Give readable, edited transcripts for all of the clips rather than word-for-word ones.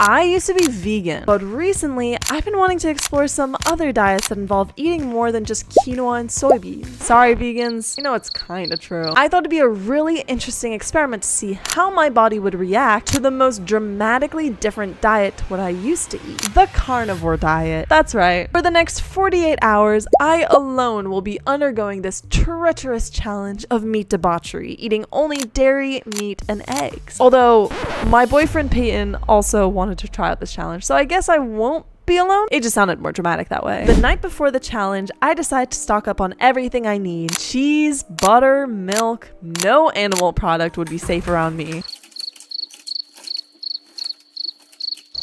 I used to be vegan, but recently I've been wanting to explore some other diets that involve eating more than just quinoa and soybeans. Sorry vegans, you know it's kinda true. I thought it'd be a really interesting experiment to see how my body would react to the most dramatically different diet to what I used to eat. The carnivore diet. That's right. For the next 48 hours, I alone will be undergoing this treacherous challenge of meat debauchery, eating only dairy, meat, and eggs. Although, my boyfriend Payton also wanted to try out this challenge, so I guess I won't be alone. It just sounded more dramatic that way. The night before the challenge, I decided to stock up on everything I need. Cheese, butter, milk, no animal product would be safe around me.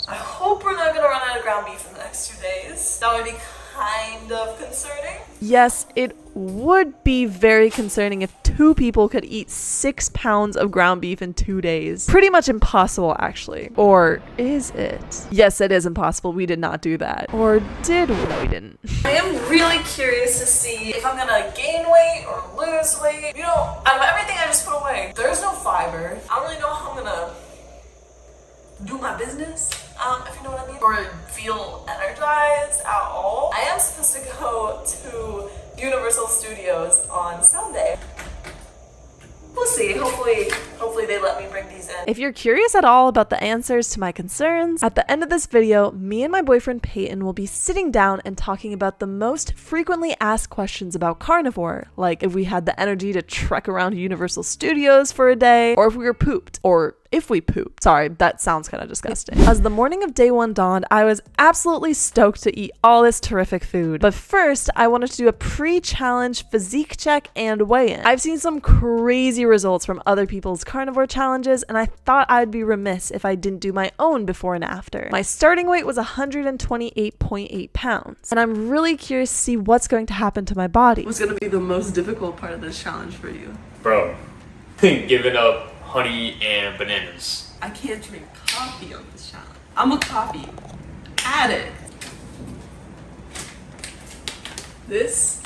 I hope we're not gonna run out of ground beef in the next 2 days. That would be kind of concerning. Yes, it would be very concerning if 2 people could eat 6 pounds of ground beef in 2 days. Pretty much impossible, actually. Or is it? Yes, it is impossible. We did not do that. Or did we? No, we didn't. I am really curious to see if I'm gonna gain weight or lose weight. You know, out of everything I just put away, there's no fiber. I don't really know how I'm gonna do my business, if you know what I mean, or feel energized at all. I am supposed to go to Universal Studios on Sunday. We'll see. Hopefully they let me bring these in. If you're curious at all about the answers to my concerns, at the end of this video, me and my boyfriend Payton will be sitting down and talking about the most frequently asked questions about carnivore, like if we had the energy to trek around Universal Studios for a day, or if we were pooped, or if we pooped. Sorry, that sounds kind of disgusting. As the morning of day 1 dawned, I was absolutely stoked to eat all this terrific food. But first, I wanted to do a pre-challenge physique check and weigh-in. I've seen some crazy results from other people's carnivore challenges, and I thought I'd be remiss if I didn't do my own before and after. My starting weight was 128.8 pounds, and I'm really curious to see what's going to happen to my body. What's going to be the most difficult part of this challenge for you? Bro, giving up honey and bananas. I can't drink coffee on this challenge. I'm a coffee addict. This,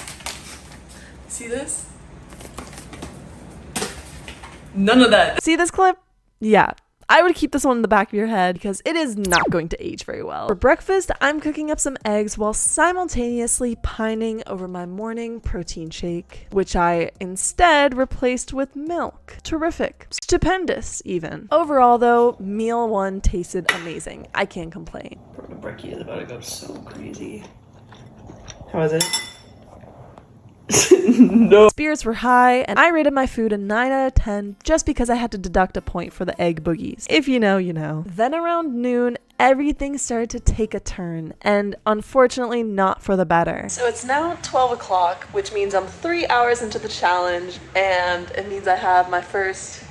see this? None of that. See this clip? Yeah. I would keep this one in the back of your head because it is not going to age very well. For breakfast, I'm cooking up some eggs while simultaneously pining over my morning protein shake, which I instead replaced with milk. Terrific. Stupendous, even. Overall, though, meal 1 tasted amazing. I can't complain. Brekkie is about to go so crazy. How is it? No. Spirits were high, and I rated my food a 9 out of 10 just because I had to deduct a point for the egg boogies. If you know, you know. Then around noon, everything started to take a turn, and unfortunately not for the better. So it's now 12 o'clock, which means I'm 3 hours into the challenge, and it means I have my first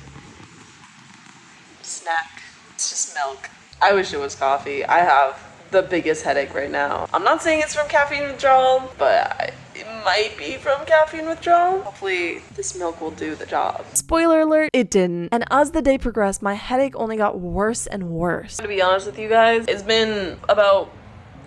snack. It's just milk. I wish it was coffee. I have the biggest headache right now. I'm not saying it's from caffeine withdrawal, but it might be from caffeine withdrawal. Hopefully this milk will do the job. Spoiler alert, it didn't. And as the day progressed, my headache only got worse and worse. To be honest with you guys, it's been about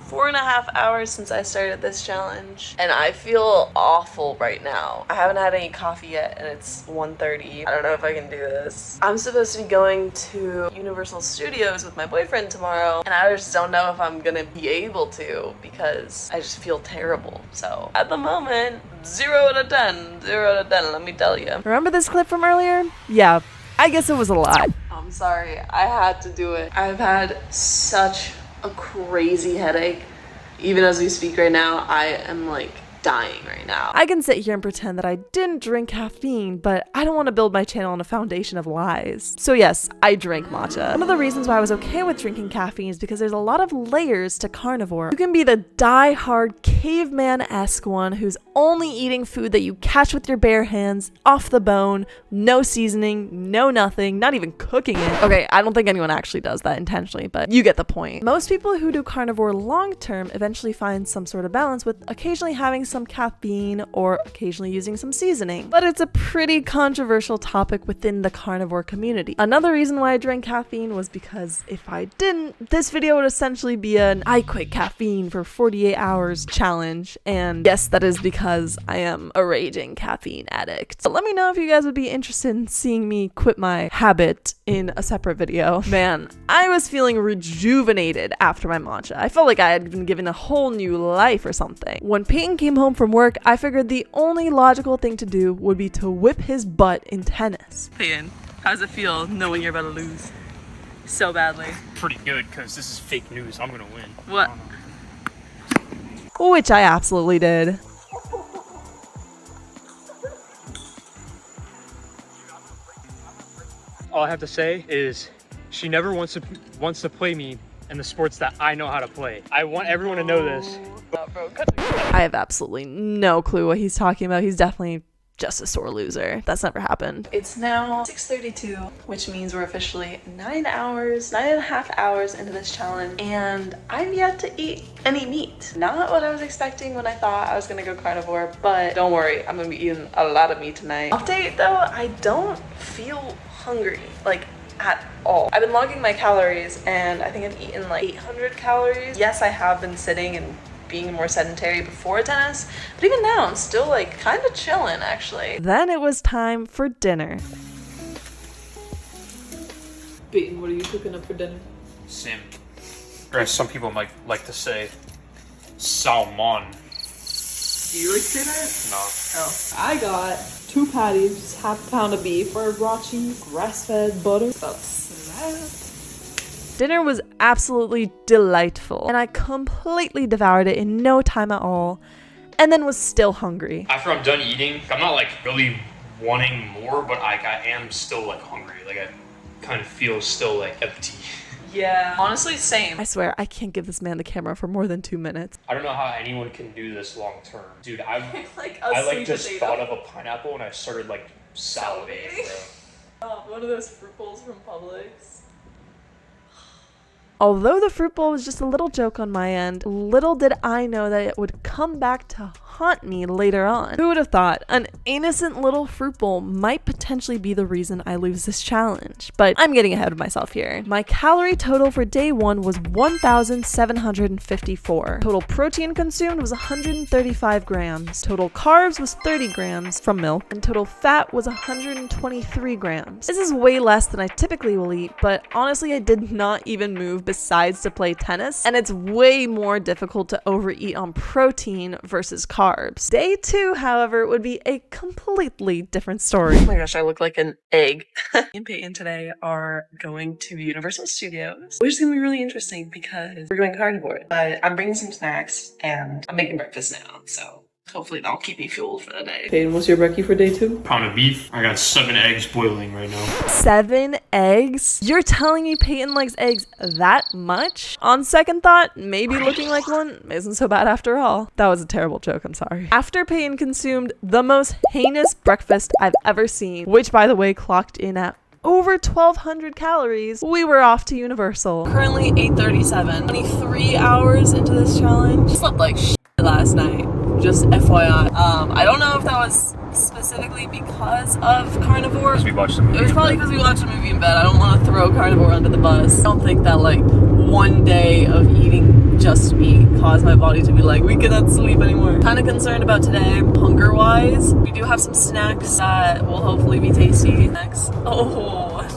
4.5 hours since I started this challenge, and I feel awful right now. I haven't had any coffee yet, and it's 1:30. I don't know if I can do this. I'm supposed to be going to Universal Studios with my boyfriend tomorrow, and I just don't know if I'm gonna be able to because I just feel terrible. So at the moment, 0 out of 10. 0 out of 10, let me tell you. Remember this clip from earlier? Yeah, I guess it was a lot. I'm sorry, I had to do it. I've had such a crazy headache. Even as we speak right now, I am like dying right now. I can sit here and pretend that I didn't drink caffeine, but I don't want to build my channel on a foundation of lies. So yes, I drank matcha. One of the reasons why I was okay with drinking caffeine is because there's a lot of layers to carnivore. You can be the die-hard caveman-esque one who's only eating food that you catch with your bare hands, off the bone, no seasoning, no nothing, not even cooking it. Okay, I don't think anyone actually does that intentionally, but you get the point. Most people who do carnivore long-term eventually find some sort of balance with occasionally having some caffeine or occasionally using some seasoning. But it's a pretty controversial topic within the carnivore community. Another reason why I drank caffeine was because if I didn't, this video would essentially be an I quit caffeine for 48 hours challenge. And yes, that is because I am a raging caffeine addict. So let me know if you guys would be interested in seeing me quit my habit in a separate video. Man, I was feeling rejuvenated after my matcha. I felt like I had been given a whole new life or something. When Payton came home from work, I figured the only logical thing to do would be to whip his butt in tennis. Payton, how does it feel knowing you're about to lose so badly? Pretty good, because this is fake news. I'm gonna win. What? Which I absolutely did. All I have to say is she never wants to play me in the sports that I know how to play. I want everyone to know this. I have absolutely no clue what he's talking about. He's definitely just a sore loser. That's never happened. It's now 6:32, which means we're officially 9.5 hours into this challenge, and I've yet to eat any meat. Not what I was expecting when I thought I was gonna go carnivore, but don't worry, I'm gonna be eating a lot of meat tonight. Update though, I don't feel hungry, like at all. I've been logging my calories and I think I've eaten like 800 calories. Yes, I have been sitting and being more sedentary before tennis, but even now I'm still like kind of chilling actually. Then it was time for dinner. Payton, what are you cooking up for dinner? Sim. Or as some people might like to say, salmon. Do you like to say that? No. Oh. I got 2 patties, half a pound of beef, or raw cheese, grass-fed butter. Dinner was absolutely delightful, and I completely devoured it in no time at all, and then was still hungry. After I'm done eating, I'm not like really wanting more, but I am still like hungry. Like I kind of feel still like empty. Yeah, honestly, same. I swear, I can't give this man the camera for more than 2 minutes. I don't know how anyone can do this long term. Dude, I just potato. thought of a pineapple and I started like salivating, bro. Oh, one of those fruit bowls from Publix. Although the fruit bowl was just a little joke on my end, little did I know that it would come back to haunt me later on. Who would have thought an innocent little fruit bowl might potentially be the reason I lose this challenge? But I'm getting ahead of myself here. My calorie total for day 1 was 1,754. Total protein consumed was 135 grams. Total carbs was 30 grams from milk, and total fat was 123 grams. This is way less than I typically will eat, but honestly I did not even move besides to play tennis, and it's way more difficult to overeat on protein versus carbs. Day 2, however, would be a completely different story. Oh my gosh, I look like an egg. Me and Payton today are going to Universal Studios, which is going to be really interesting because we're going carnivore. But I'm bringing some snacks and I'm making breakfast now, so hopefully that'll keep me fueled for the day. Payton, what's your brekkie for day 2? Pound of beef. I got 7 eggs boiling right now. 7 eggs? You're telling me Payton likes eggs that much? On second thought, maybe looking like one isn't so bad after all. That was a terrible joke, I'm sorry. After Payton consumed the most heinous breakfast I've ever seen, which by the way clocked in at over 1,200 calories, we were off to Universal. Currently 8:37. 23 hours into this challenge. Slept like shit last night. Just FYI. I don't know if that was specifically because of Carnivore. We watched the movie. It was probably because we watched a movie in bed. I don't want to throw Carnivore under the bus. I don't think that like one day of eating just meat caused my body to be like, we cannot sleep anymore. Kind of concerned about today, hunger-wise. We do have some snacks that will hopefully be tasty. Next. Oh,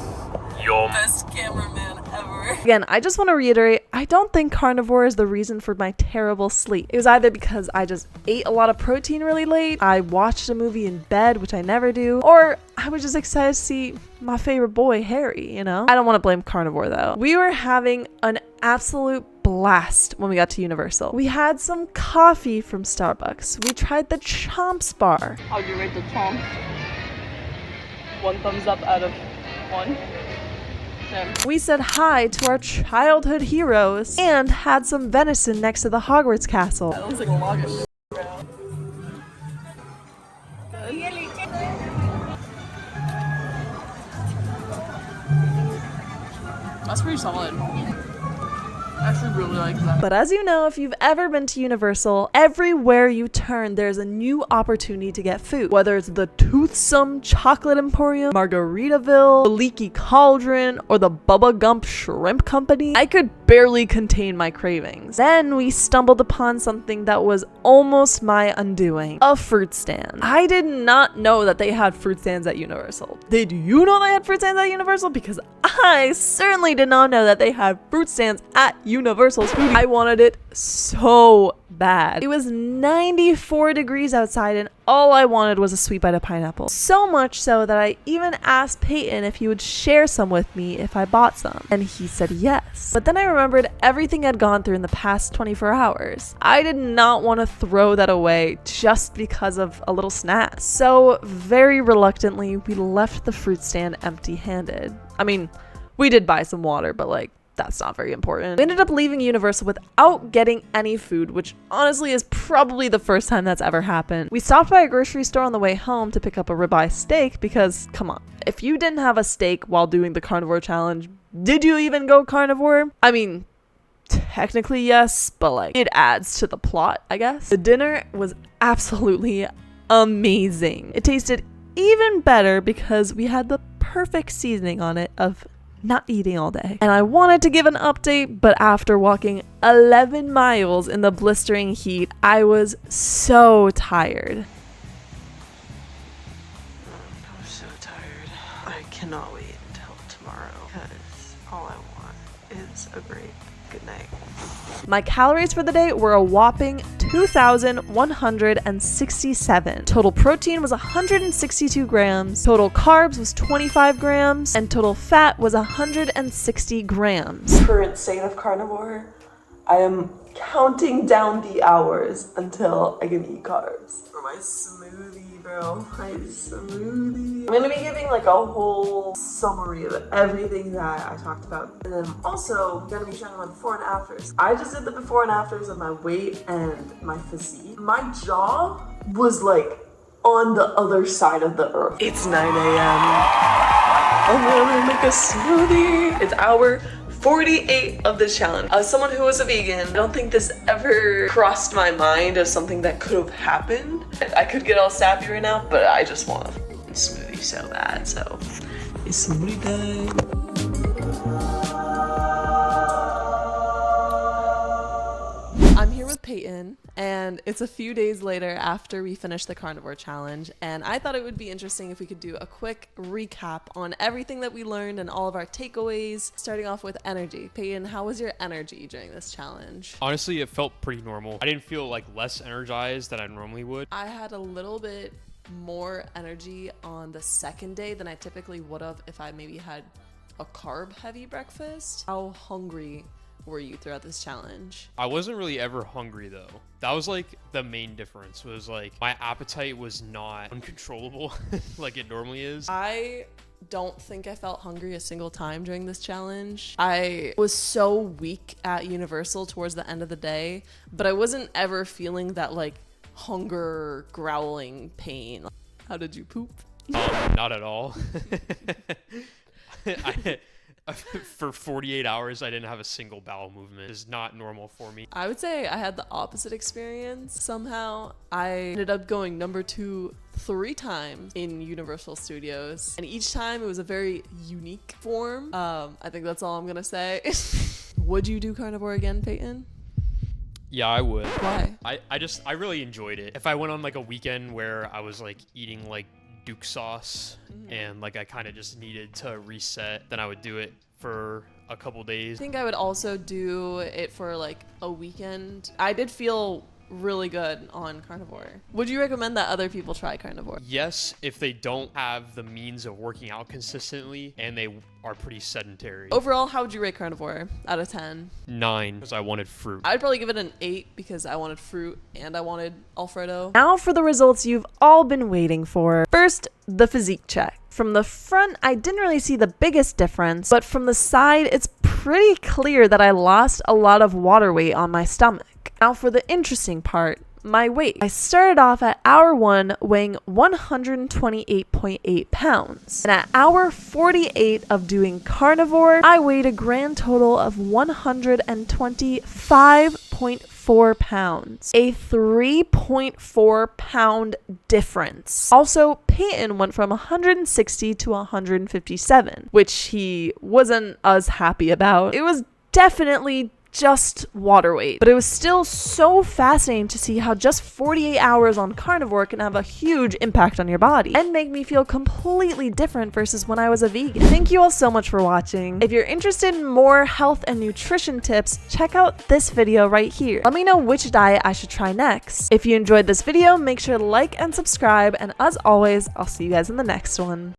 Yum. best cameraman ever. Again, I just want to reiterate, I don't think carnivore is the reason for my terrible sleep. It was either because I just ate a lot of protein really late, I watched a movie in bed, which I never do, or I was just excited to see my favorite boy, Harry, you know? I don't want to blame carnivore though. We were having an absolute blast when we got to Universal. We had some coffee from Starbucks. We tried the Chomps bar. How'd you rate the Chomps? 1 thumbs up out of 1. We said hi to our childhood heroes and had some venison next to the Hogwarts castle. That looks like a log of shit, bro. That's pretty solid. I actually really like that. But as you know, if you've ever been to Universal, everywhere you turn, there's a new opportunity to get food. Whether it's the toothsome chocolate emporium, Margaritaville, the leaky cauldron, or the Bubba Gump Shrimp Company, I could barely contain my cravings. Then we stumbled upon something that was almost my undoing, a fruit stand. I did not know that they had fruit stands at Universal. Did you know they had fruit stands at Universal? Because I certainly did not know that they had fruit stands at Universal's foodie. I wanted it so bad. It was 94 degrees outside and all I wanted was a sweet bite of pineapple. So much so that I even asked Payton if he would share some with me if I bought some. And he said yes. But then I remembered everything I'd gone through in the past 24 hours. I did not want to throw that away just because of a little snack. So very reluctantly, we left the fruit stand empty-handed. I mean, we did buy some water, but like, that's not very important. We ended up leaving Universal without getting any food, which honestly is probably the first time that's ever happened. We stopped by a grocery store on the way home to pick up a ribeye steak because, come on, if you didn't have a steak while doing the carnivore challenge, did you even go carnivore? I mean, technically yes, but like, it adds to the plot, I guess. The dinner was absolutely amazing. It tasted even better because we had the perfect seasoning on it of not eating all day. And I wanted to give an update, but after walking 11 miles in the blistering heat, I was so tired. I'm so tired. I cannot wait until tomorrow because all I want is a great good night. My calories for the day were a whopping 2,167. Total protein was 162 grams, total carbs was 25 grams, and total fat was 160 grams. Current state of carnivore, I am counting down the hours until I can eat carbs. For my smoothie, bro, my smoothie. I'm gonna be giving like a whole summary of everything that I talked about. And then I'm also gonna be showing my before and afters. I just did the before and afters of my weight and my physique. My jaw was like on the other side of the earth. It's 9 a.m. I'm gonna make a smoothie. It's hour 48 of the challenge. As someone who was a vegan, I don't think this ever crossed my mind as something that could have happened. I could get all sappy right now, but I just want a smoothie so bad, so it's smoothie time. I'm here with Payton, and it's a few days later after we finished the carnivore challenge, and I thought it would be interesting if we could do a quick recap on everything that we learned and all of our takeaways, starting off with energy. Payton, how was your energy during this challenge? Honestly, it felt pretty normal. I didn't feel like less energized than I normally would. I had a little bit more energy on the second day than I typically would have if I maybe had a carb-heavy breakfast. How hungry were you throughout this challenge? I wasn't really ever hungry though. That was like the main difference, was like my appetite was not uncontrollable like it normally is. I don't think I felt hungry a single time during this challenge. I was so weak at Universal towards the end of the day, but I wasn't ever feeling that like hunger, growling pain. How did you poop? Not at all. For 48 hours, I didn't have a single bowel movement. It's not normal for me. I would say I had the opposite experience. Somehow, I ended up going number 2 3 times in Universal Studios, and each time it was a very unique form. I think that's all I'm gonna say. Would you do carnivore again, Payton? Yeah, I would. Why? I really enjoyed it. If I went on like a weekend where I was like eating like Duke sauce and like I kind of just needed to reset, then I would do it for a couple days. I think I would also do it for like a weekend. I did feel really good on carnivore. Would you recommend that other people try carnivore? Yes, if they don't have the means of working out consistently and they are pretty sedentary. Overall, how would you rate carnivore out of 10? 9, because I wanted fruit. I'd probably give it an 8 because I wanted fruit and I wanted Alfredo. Now for the results you've all been waiting for. First, the physique check. From the front, I didn't really see the biggest difference, but from the side, it's pretty clear that I lost a lot of water weight on my stomach. Now for the interesting part, my weight. I started off at hour 1 weighing 128.8 pounds. And at hour 48 of doing carnivore, I weighed a grand total of 125.4 pounds. A 3.4 pound difference. Also, Payton went from 160 to 157, which he wasn't as happy about. It was definitely just water weight, but it was still so fascinating to see how just 48 hours on carnivore can have a huge impact on your body and make me feel completely different versus when I was a vegan. Thank you all so much for watching. If you're interested in more health and nutrition tips, check out this video right here. Let me know which diet I should try next. If you enjoyed this video, make sure to like and subscribe, and as always, I'll see you guys in the next one.